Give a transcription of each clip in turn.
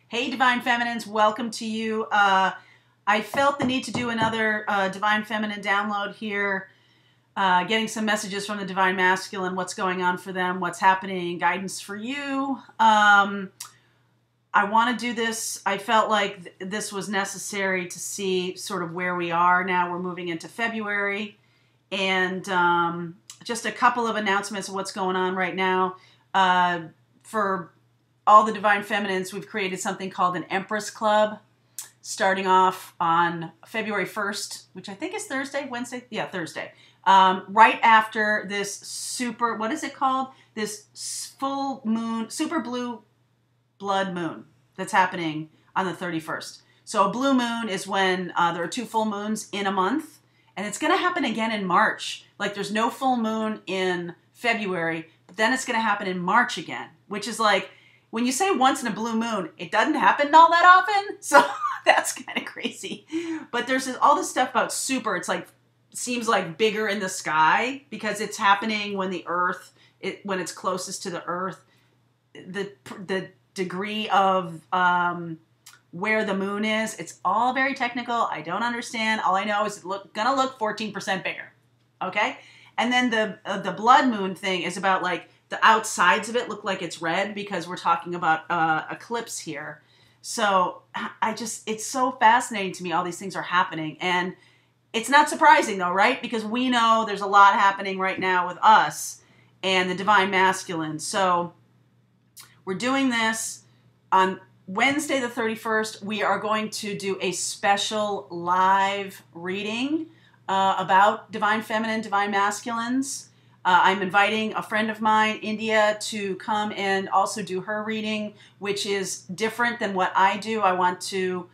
Hey, Divine Feminines, welcome to you. I felt the need to do another Divine Feminine download here, getting some messages from the Divine Masculine, what's going on for them, what's happening, guidance for you. I want to do this. I felt like this was necessary to see sort of where we are now. We're moving into February, and just a couple of announcements of what's going on right now. For all the Divine Feminines, we've created something called an Empress Club, starting off on February 1st, which I think is Thursday, Wednesday? Yeah, Thursday. Right after this super, what is it called? This full moon, super blue blood moon that's happening on the 31st. So a blue moon is when there are two full moons in a month, and it's going to happen again in March. Like there's no full moon in February, but then it's going to happen in March again, which is like, when you say once in a blue moon, it doesn't happen all that often. So that's kind of crazy. But there's all this stuff about super. It's like, seems like bigger in the sky because it's happening when the Earth, when it's closest to the Earth. The degree of where the moon is, it's all very technical. I don't understand. All I know is it's gonna look 14% bigger. Okay? And then the blood moon thing is about like, the outsides of it look like it's red because we're talking about eclipse here. So it's so fascinating to me. All these things are happening. And it's not surprising though, right? Because we know there's a lot happening right now with us and the Divine Masculine. So we're doing this on Wednesday the 31st. We are going to do a special live reading about Divine Feminine, Divine Masculines. I'm inviting a friend of mine, India, to come and also do her reading, which is different than what I do. I want to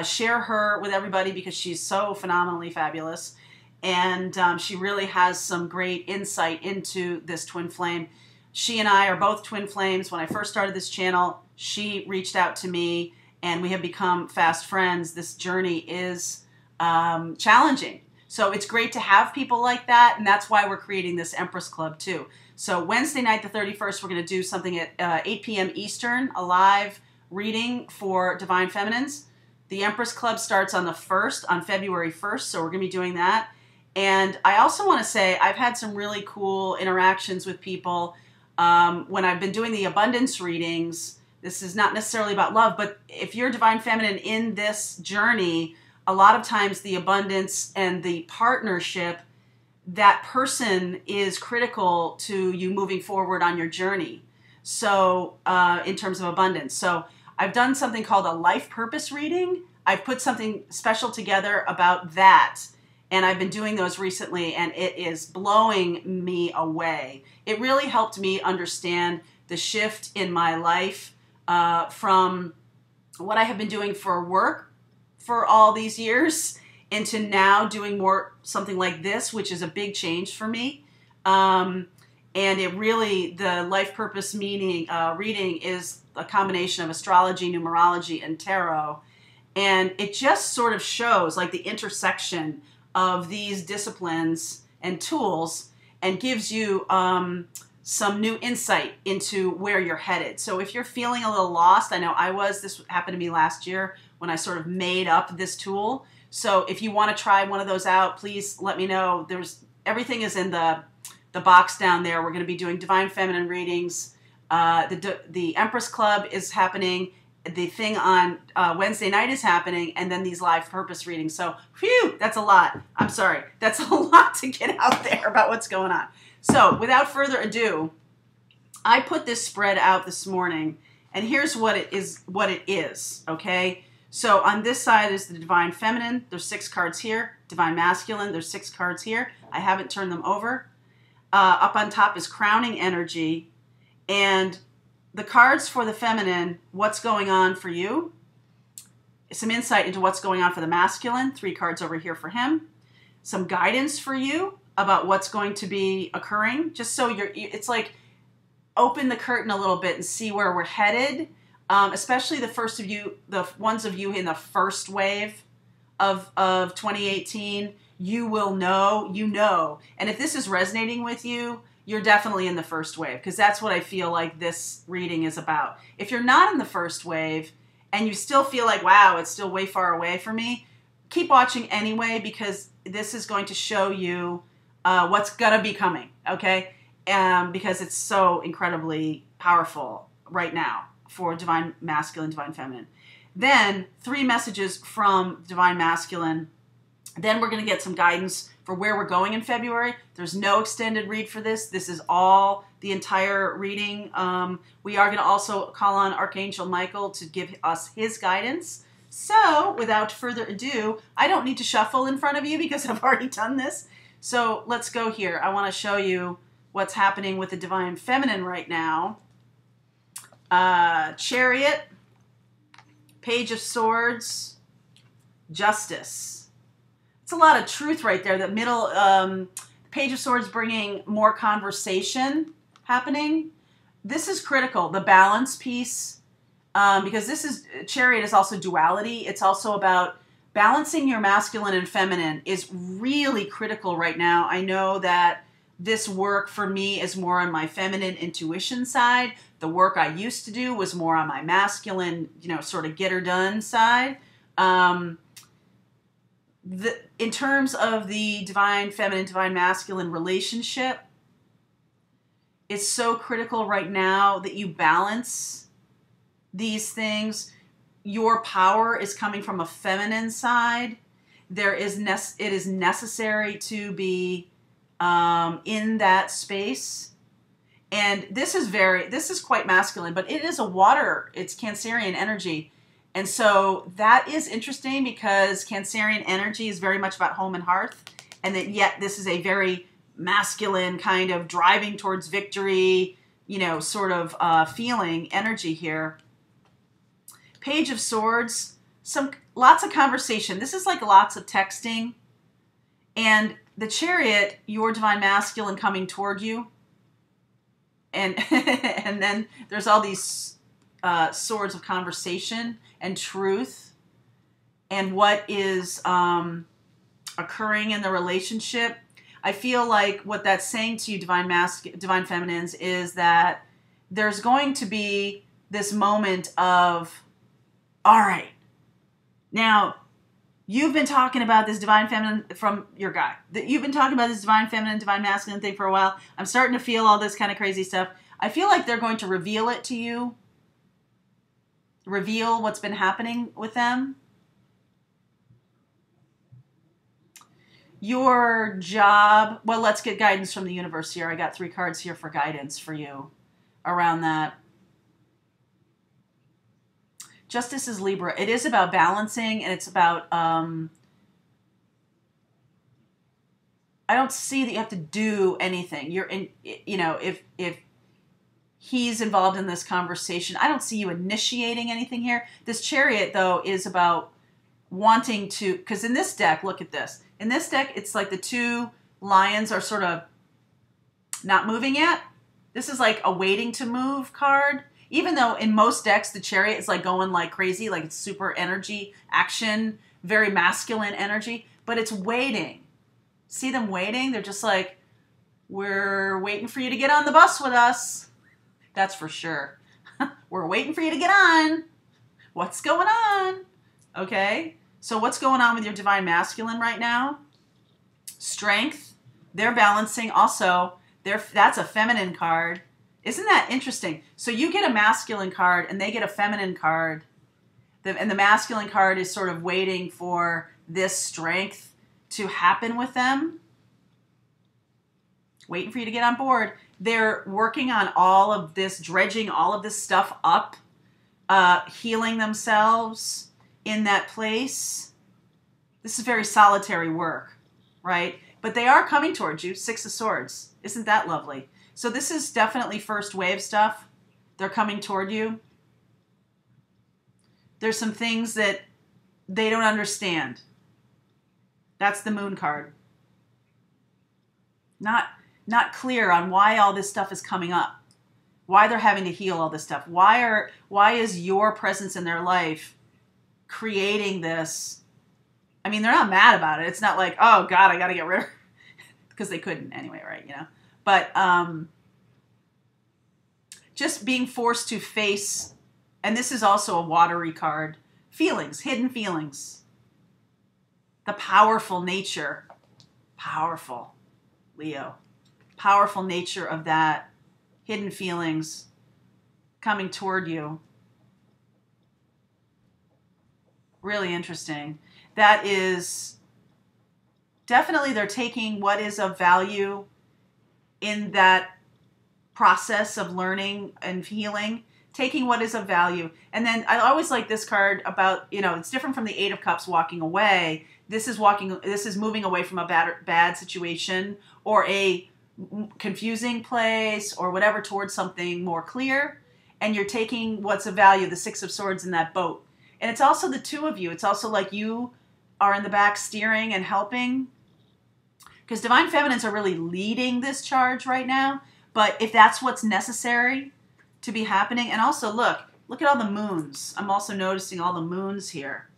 share her with everybody because she's so phenomenally fabulous. And she really has some great insight into this twin flame. She and I are both twin flames. When I first started this channel, she reached out to me and we have become fast friends. This journey is challenging. So it's great to have people like that, and that's why we're creating this Empress Club too. So Wednesday night, the 31st, we're going to do something at 8 p.m. Eastern, a live reading for Divine Feminines. The Empress Club starts on the 1st, on February 1st, so we're going to be doing that. And I also want to say I've had some really cool interactions with people when I've been doing the abundance readings. This is not necessarily about love, but if you're Divine Feminine in this journey, a lot of times the abundance and the partnership, that person is critical to you moving forward on your journey. So in terms of abundance. So I've done something called a life purpose reading. I've put something special together about that. And I've been doing those recently and it is blowing me away. It really helped me understand the shift in my life from what I have been doing for work for all these years into now doing more something like this, which is a big change for me. And it really, the life purpose meaning reading is a combination of astrology, numerology, and tarot. And it just sort of shows like the intersection of these disciplines and tools and gives you some new insight into where you're headed. So if you're feeling a little lost, I know I was, this happened to me last year when I sort of made up this tool. So if you want to try one of those out, please let me know. Everything is in the box down there. We're going to be doing Divine Feminine readings. The Empress Club is happening. The thing on Wednesday night is happening, and then these live purpose readings. So, phew, that's a lot. I'm sorry. That's a lot to get out there about what's going on. So, without further ado, I put this spread out this morning, and here's what it is, okay? So, on this side is the Divine Feminine. There's 6 cards here. Divine Masculine, there's 6 cards here. I haven't turned them over. Up on top is Crowning Energy, and the cards for the feminine, what's going on for you, some insight into what's going on for the masculine, 3 cards over here for him, some guidance for you about what's going to be occurring, just so it's like open the curtain a little bit and see where we're headed, especially the ones of you in the first wave of 2018, you will know, and if this is resonating with you, you're definitely in the first wave, because that's what I feel like this reading is about. If you're not in the first wave and you still feel like, wow, it's still way far away from me, keep watching anyway, because this is going to show you what's going to be coming, okay? Because it's so incredibly powerful right now for Divine Masculine, Divine Feminine. Then 3 messages from Divine Masculine. Then we're going to get some guidance for where we're going in February. There's no extended read for this. This is all the entire reading. We are going to also call on Archangel Michael to give us his guidance. So without further ado, I don't need to shuffle in front of you because I've already done this. So let's go here. I want to show you what's happening with the Divine Feminine right now. Chariot, Page of Swords, Justice. It's a lot of truth right there. The middle, Page of Swords bringing more conversation happening. This is critical, the balance piece, because this is, Chariot is also duality. It's also about balancing your masculine and feminine is really critical right now. I know that this work for me is more on my feminine intuition side. The work I used to do was more on my masculine, sort of get her done side. In terms of the Divine Feminine, Divine Masculine relationship, it's so critical right now that you balance these things. Your power is coming from a feminine side. It is necessary to be in that space. And this is quite masculine, but it is a water, it's Cancerian energy. And so that is interesting because Cancerian energy is very much about home and hearth. And that yet this is a very masculine kind of driving towards victory, sort of feeling energy here. Page of Swords, lots of conversation. This is like lots of texting. And the Chariot, your Divine Masculine coming toward you. And and then there's all these swords of conversation and truth and what is occurring in the relationship. I feel like what that's saying to you, Divine Feminines, is that there's going to be this moment of, all right, now you've been talking about this Divine Feminine from your guy. You've been talking about this Divine Feminine, Divine Masculine thing for a while. I'm starting to feel all this kind of crazy stuff. I feel like they're going to reveal it to you. Reveal what's been happening with them. Your job. Well, let's get guidance from the universe here. I got 3 cards here for guidance for you around that. Justice is Libra. It is about balancing, and it's about, I don't see that you have to do anything. You're in, if he's involved in this conversation, I don't see you initiating anything here. This Chariot, though, is about wanting to, because in this deck, look at this. In this deck, it's like the 2 lions are sort of not moving yet. This is like a waiting to move card. Even though in most decks, the Chariot is like going like crazy, like it's super energy, action, very masculine energy, but it's waiting. See them waiting? They're just like, we're waiting for you to get on the bus with us. That's for sure. We're waiting for you to get on. What's going on? Okay. So what's going on with your Divine Masculine right now? Strength. They're balancing also. That's a feminine card. Isn't that interesting? So you get a masculine card and they get a feminine card. And the masculine card is sort of waiting for this strength to happen with them. Waiting for you to get on board. They're working on all of this, dredging all of this stuff up, healing themselves in that place. This is very solitary work, right? But they are coming towards you. 6 of Swords. Isn't that lovely? So this is definitely first wave stuff. They're coming toward you. There's some things that they don't understand. That's the Moon card. Not clear on why all this stuff is coming up. Why they're having to heal all this stuff. Why is your presence in their life creating this? I mean, they're not mad about it. It's not like, oh God, I got to get rid of her. Because they couldn't anyway, right? But just being forced to face And this is also a watery card. Feelings, hidden feelings. The powerful nature. Powerful, Leo. Powerful nature of that. Hidden feelings coming toward you. Really interesting. That is definitely they're taking what is of value in that process of learning and healing, taking what is of value. And then I always like this card about, you know, it's different from the Eight of Cups walking away. This is moving away from a bad situation or a confusing place or whatever towards something more clear. And you're taking what's of value, the Six of Swords in that boat. And it's also the two of you. It's also like you are in the back steering and helping. Because Divine Feminines are really leading this charge right now. But if that's what's necessary to be happening. And also, look at all the moons. I'm also noticing all the moons here.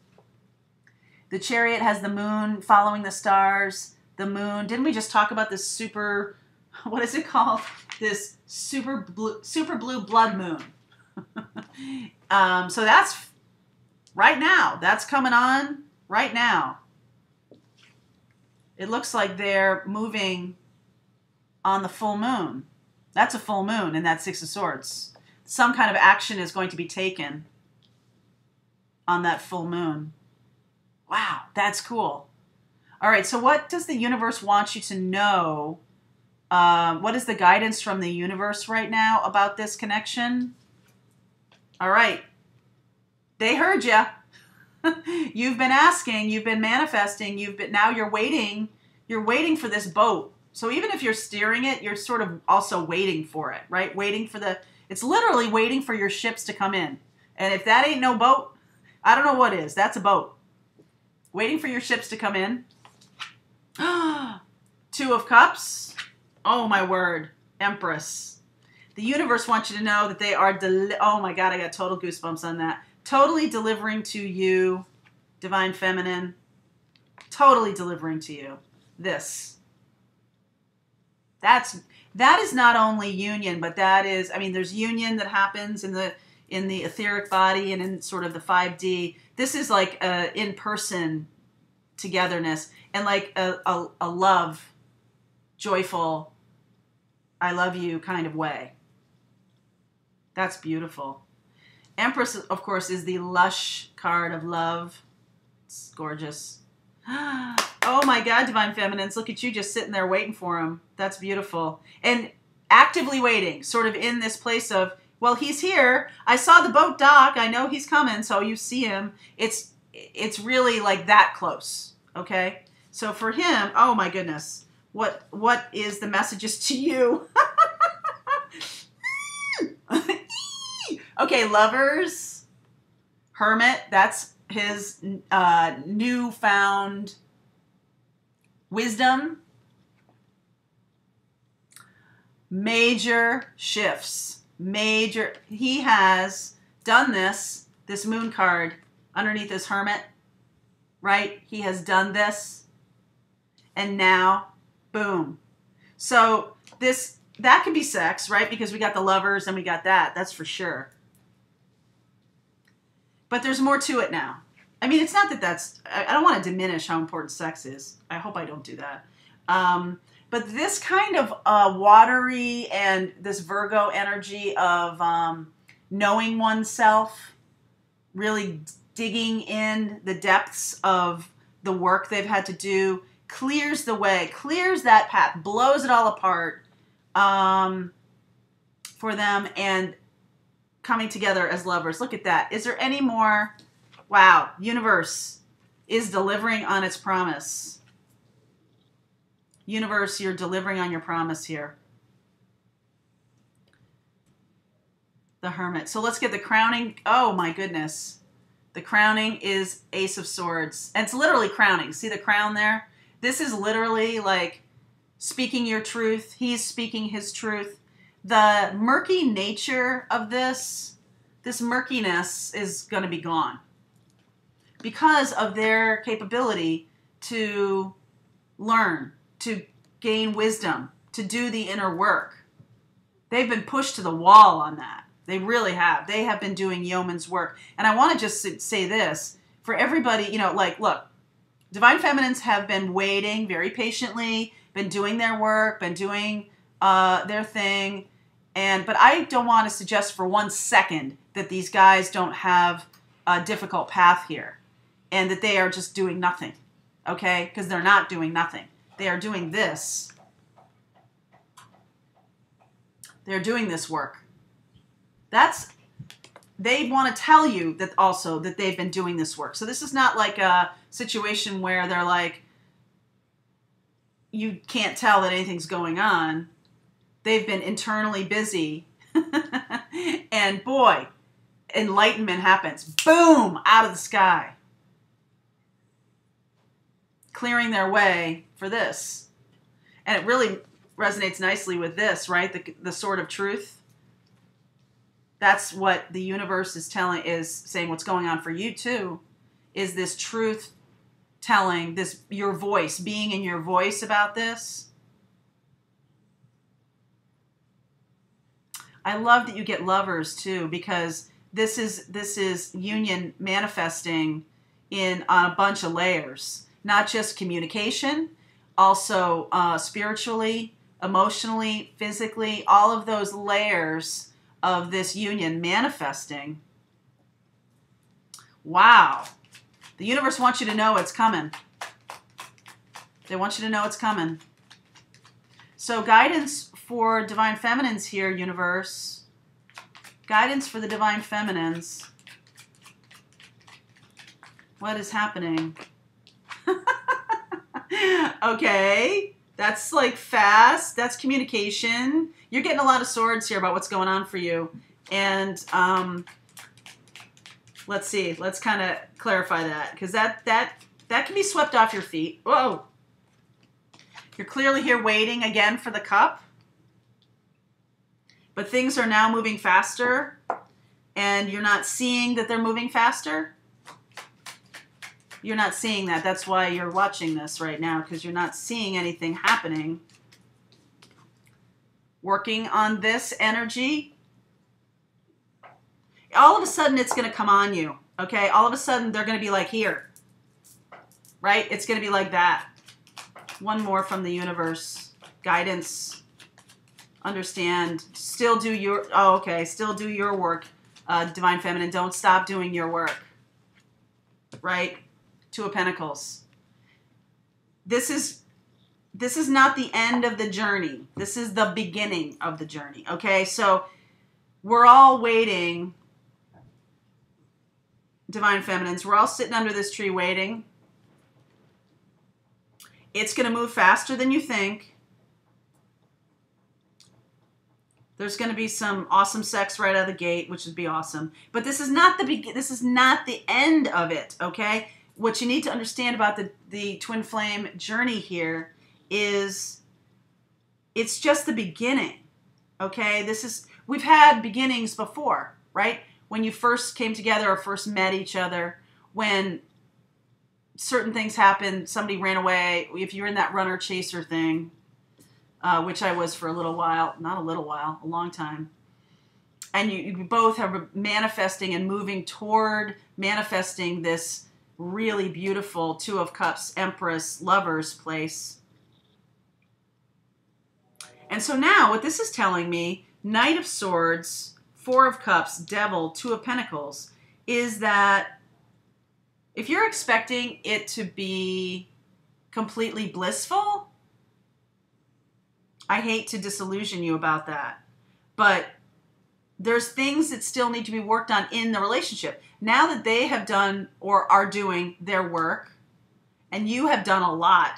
The Chariot has the moon following the stars. The moon. Didn't we just talk about this super, what is it called? This super blue blood moon. So that's right now. That's coming on right now. It looks like they're moving on the full moon. That's a full moon in that Six of Swords. Some kind of action is going to be taken on that full moon. Wow, that's cool. All right, so what does the universe want you to know? What is the guidance from the universe right now about this connection? All right, they heard you. You've been asking, you've been manifesting, now you're waiting for this boat. So even if you're steering it, you're sort of also waiting for it, right? It's literally waiting for your ships to come in. And if that ain't no boat, I don't know what is. That's a boat. Waiting for your ships to come in. Two of Cups. Oh my word. Empress. The universe wants you to know that they are, oh my God, I got total goosebumps on that. Totally delivering to you, Divine Feminine. Totally delivering to you. This. That is not only union, but that is, I mean, there's union that happens in the etheric body and in sort of the 5D. This is like a in-person togetherness and like a love, joyful, I love you kind of way. That's beautiful. Empress, of course, is the lush card of love. It's gorgeous. Oh my God, Divine Feminines, look at you just sitting there waiting for him. That's beautiful. And actively waiting, sort of in this place of, well, he's here. I saw the boat dock. I know he's coming, so you see him. It's really like that close, okay? So for him, oh my goodness, what is the messages to you? Okay, Lovers, Hermit, that's his newfound wisdom. Major shifts. He has done this moon card underneath his Hermit, right? He has done this. And now, boom. So that could be sex, right? Because we got the Lovers and we got that. That's for sure. But there's more to it now. I mean, it's not that I don't want to diminish how important sex is. I hope I don't do that. But this kind of watery and this Virgo energy of knowing oneself, really digging in the depths of the work they've had to do, clears the way, clears that path, blows it all apart for them and coming together as lovers. Look at that. Is there any more? Wow. Universe is delivering on its promise. Universe, you're delivering on your promise here. The Hermit. So let's get the crowning. Oh my goodness. The crowning is Ace of Swords. And it's literally crowning. See the crown there? This is literally like speaking your truth. He's speaking his truth. The murky nature of this murkiness is going to be gone because of their capability to learn, to gain wisdom, to do the inner work. They've been pushed to the wall on that. They really have. They have been doing yeoman's work. And I want to just say this for everybody, you know, like, look, Divine Feminines have been waiting very patiently, been doing their work, been doing their thing. But I don't want to suggest for 1 second that these guys don't have a difficult path here and that they are just doing nothing, okay? Because they're not doing nothing. They are doing this. They're doing this work. They want to tell you that also that they've been doing this work. So this is not like a situation where they're like, you can't tell that anything's going on. They've been internally busy. And boy, enlightenment happens. Boom, out of the sky. Clearing their way for this. And it really resonates nicely with this, right? The sword of truth. That's what the universe is saying what's going on for you too, is this truth telling, this, your voice, being in your voice about this. I love that you get lovers too, because this is union manifesting on a bunch of layers, not just communication, also spiritually, emotionally, physically, all of those layers of this union manifesting. Wow. The universe wants you to know it's coming. They want you to know it's coming. So guidance for Divine Feminines here, universe. Guidance for the Divine Feminines. What is happening? Okay. That's like fast. That's communication. You're getting a lot of swords here about what's going on for you. And let's see. Let's kind of clarify that. Because that can be swept off your feet. Whoa. You're clearly here waiting again for the cup. But things are now moving faster. And you're not seeing that they're moving faster. You're not seeing that. That's why you're watching this right now, because you're not seeing anything happening. Working on this energy. All of a sudden, it's going to come on you. Okay? All of a sudden, they're going to be like, here. Right? It's going to be like that. One more from the universe. Guidance. Understand. Still do your... Oh, okay. Still do your work, Divine Feminine. Don't stop doing your work. Right? Two of Pentacles. This is not the end of the journey. This is the beginning of the journey. Okay, so we're all waiting, Divine Feminines. We're all sitting under this tree waiting. It's going to move faster than you think. There's going to be some awesome sex right out of the gate, which would be awesome. But this is not the end of it. Okay. What you need to understand about the twin flame journey here is it's just the beginning, okay? We've had beginnings before, right? When you first came together or first met each other, when certain things happened, somebody ran away, if you're in that runner-chaser thing, which I was for a little while, not a little while, a long time, and you both are manifesting and moving toward manifesting this really beautiful Two of Cups, Empress, Lovers place. And so now what this is telling me, Knight of Swords, Four of Cups, Devil, Two of Pentacles, is that if you're expecting it to be completely blissful, I hate to disillusion you about that. But there's things that still need to be worked on in the relationship. Now that they have done or are doing their work, and you have done a lot,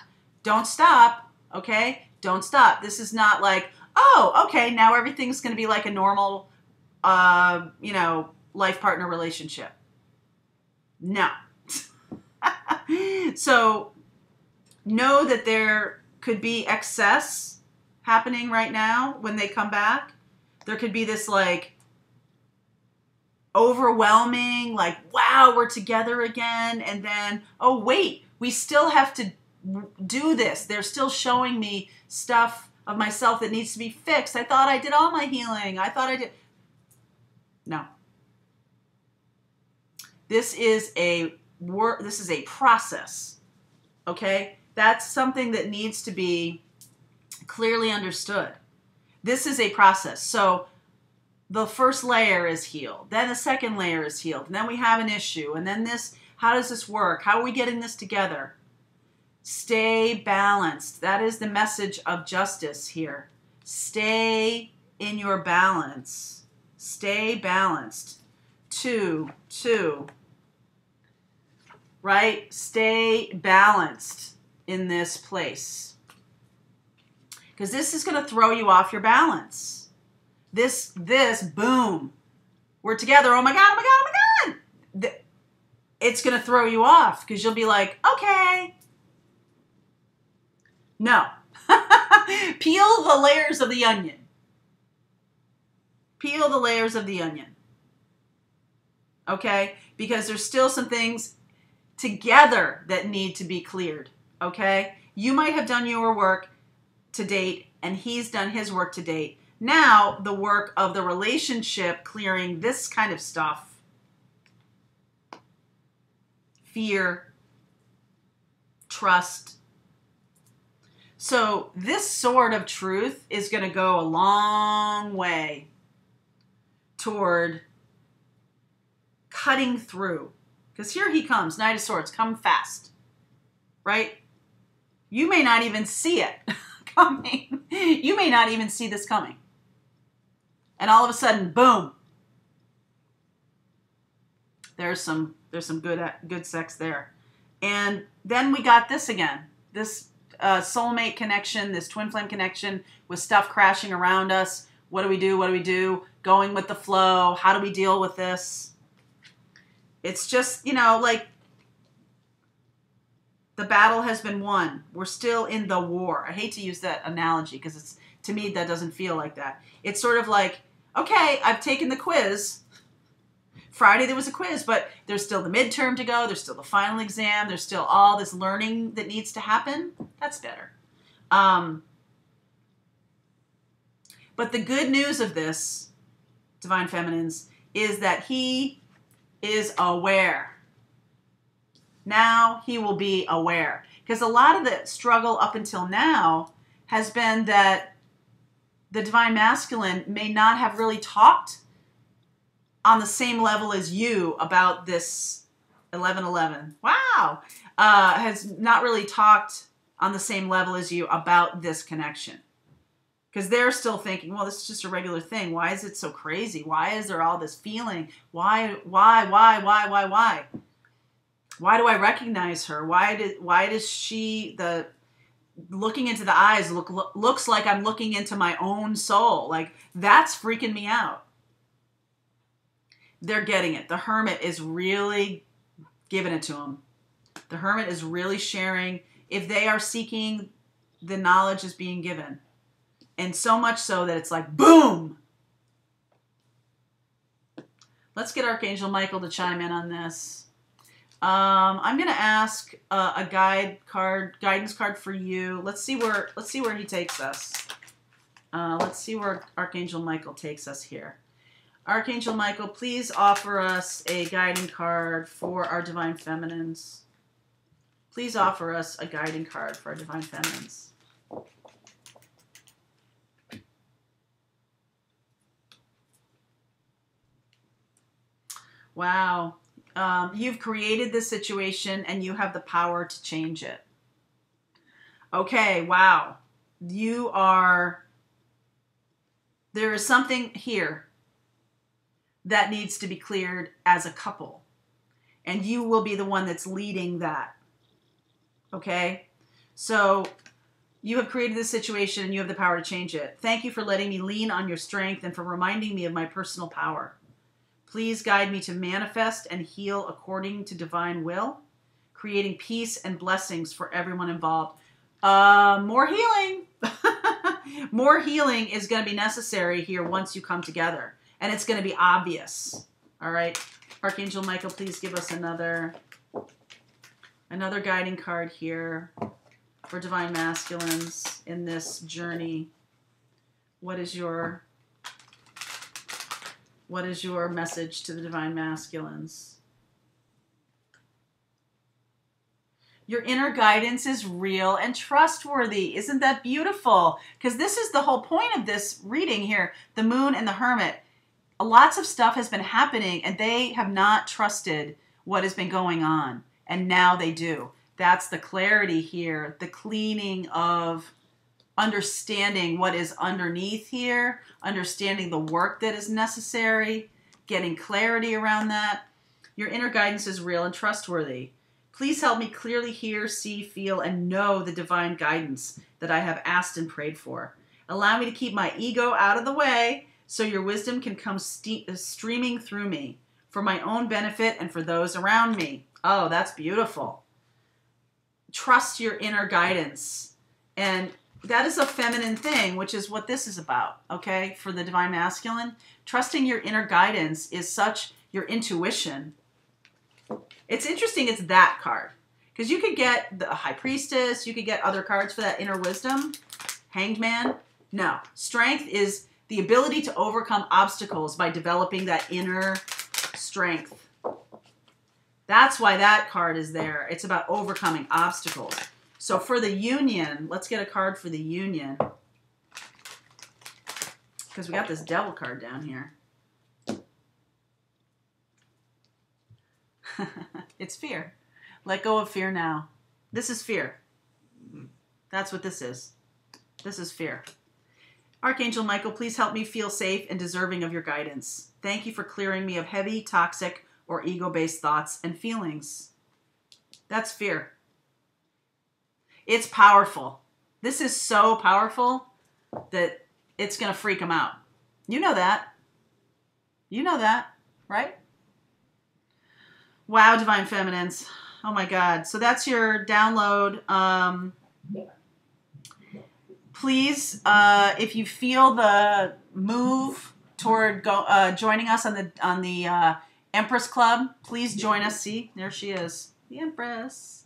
don't stop, okay? Don't stop. This is not like, oh, okay, now everything's going to be like a normal, life partner relationship. No. So know that there could be excess happening right now when they come back. There could be this like overwhelming, like, wow, we're together again. And then, oh, wait, we still have to do this. They're still showing me stuff of myself that needs to be fixed. I thought I did all my healing. I thought I did. No. This is a work. This is a process. Okay? That's something that needs to be clearly understood. This is a process. So the first layer is healed. Then the second layer is healed. And then we have an issue. And then this, how does this work? How are we getting this together? Stay balanced. That is the message of justice here. Stay in your balance. Stay balanced. Two. Right? Stay balanced in this place. Because this is going to throw you off your balance. This, boom. We're together. Oh my God, oh my God, oh my God. It's going to throw you off because you'll be like, okay. No. Peel the layers of the onion. Peel the layers of the onion. Okay? Because there's still some things together that need to be cleared. Okay? You might have done your work to date, and he's done his work to date. Now, the work of the relationship, clearing this kind of stuff. Fear. Trust. So this sort of truth is going to go a long way toward cutting through. Because here he comes, Knight of Swords, come fast, right? You may not even see it coming. You may not even see this coming. And all of a sudden, boom. There's some good sex there. And then we got this again. This soulmate connection, this twin flame connection with stuff crashing around us. What do we do? What do we do? Going with the flow. How do we deal with this? It's just, you know, like the battle has been won. We're still in the war. I hate to use that analogy because it's, to me, that doesn't feel like that. It's sort of like, okay, I've taken the quiz. Friday there was a quiz, but there's still the midterm to go. There's still the final exam. There's still all this learning that needs to happen. That's better. But the good news of this, Divine Feminines, is that he is aware. Now he will be aware. Because a lot of the struggle up until now has been that the Divine Masculine may not have really talked on the same level as you about this 1111. Wow. Has not really talked on the same level as you about this connection. Because they're still thinking, well, this is just a regular thing. Why is it so crazy? Why is there all this feeling? Why? Why do I recognize her? Why does she, looking into the eyes looks like I'm looking into my own soul? Like, that's freaking me out. They're getting it. The Hermit is really giving it to them. The Hermit is really sharing. If they are seeking, the knowledge is being given. And so much so that it's like, boom! Let's get Archangel Michael to chime in on this. I'm going to ask a guidance card for you. Let's see where he takes us. Let's see where Archangel Michael takes us here. Archangel Michael, please offer us a guiding card for our Divine Feminines. Please offer us a guiding card for our Divine Feminines. Wow. You've created this situation and you have the power to change it. Okay, wow. There is something here that needs to be cleared as a couple. And you will be the one that's leading that. Okay? So you have created this situation and you have the power to change it. Thank you for letting me lean on your strength and for reminding me of my personal power. Please guide me to manifest and heal according to divine will, creating peace and blessings for everyone involved. More healing. More healing is going to be necessary here once you come together. And it's going to be obvious. All right. Archangel Michael, please give us another guiding card here for Divine Masculines in this journey. What is your What is your message to the divine masculines? Your inner guidance is real and trustworthy. Isn't that beautiful? Because this is the whole point of this reading here. The moon and the hermit. Lots of stuff has been happening and they have not trusted what has been going on. And now they do. That's the clarity here. The cleaning of understanding what is underneath here. Understanding the work that is necessary. Getting clarity around that. Your inner guidance is real and trustworthy. Please help me clearly hear, see, feel, and know the divine guidance that I have asked and prayed for. Allow me to keep my ego out of the way so your wisdom can come streaming through me for my own benefit and for those around me. Oh, that's beautiful. Trust your inner guidance. And that is a feminine thing, which is what this is about, okay, for the divine masculine. Trusting your inner guidance is such your intuition. It's interesting it's that card. Because you could get the High Priestess, you could get other cards for that inner wisdom. Hanged Man. No. Strength is the ability to overcome obstacles by developing that inner strength. That's why that card is there. It's about overcoming obstacles. So for the union, let's get a card for the union. Because we got this devil card down here. It's fear. Let go of fear now. This is fear. That's what this is. This is fear. Archangel Michael, please help me feel safe and deserving of your guidance. Thank you for clearing me of heavy, toxic, or ego-based thoughts and feelings. That's fear. It's powerful. This is so powerful that it's going to freak them out. You know that. You know that, right? Wow, Divine Feminines. Oh my God. So that's your download. Please, if you feel the move toward joining us on the Empress Club, please join us. See, there she is, the Empress.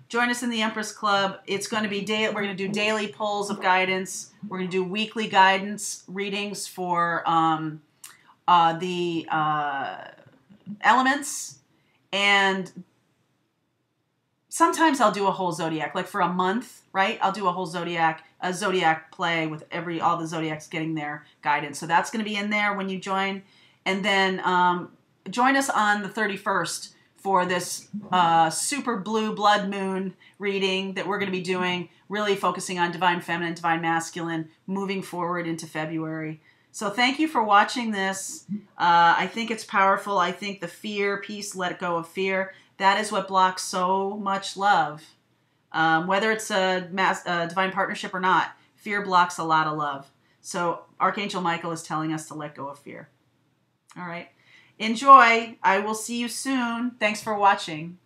Join us in the Empress Club. It's going to be we're going to do daily polls of guidance. We're going to do weekly guidance readings for the elements. And sometimes I'll do a whole zodiac, like for a month, right? I'll do a zodiac play with all the zodiacs getting their guidance. So that's going to be in there when you join. And then join us on the 31st for this super blue blood moon reading that we're going to be doing, really focusing on divine feminine, divine masculine, moving forward into February. So thank you for watching this. I think it's powerful. I think the fear piece, let go of fear, that is what blocks so much love. Whether it's a divine partnership or not, fear blocks a lot of love. So Archangel Michael is telling us to let go of fear. All right. Enjoy. I will see you soon. Thanks for watching.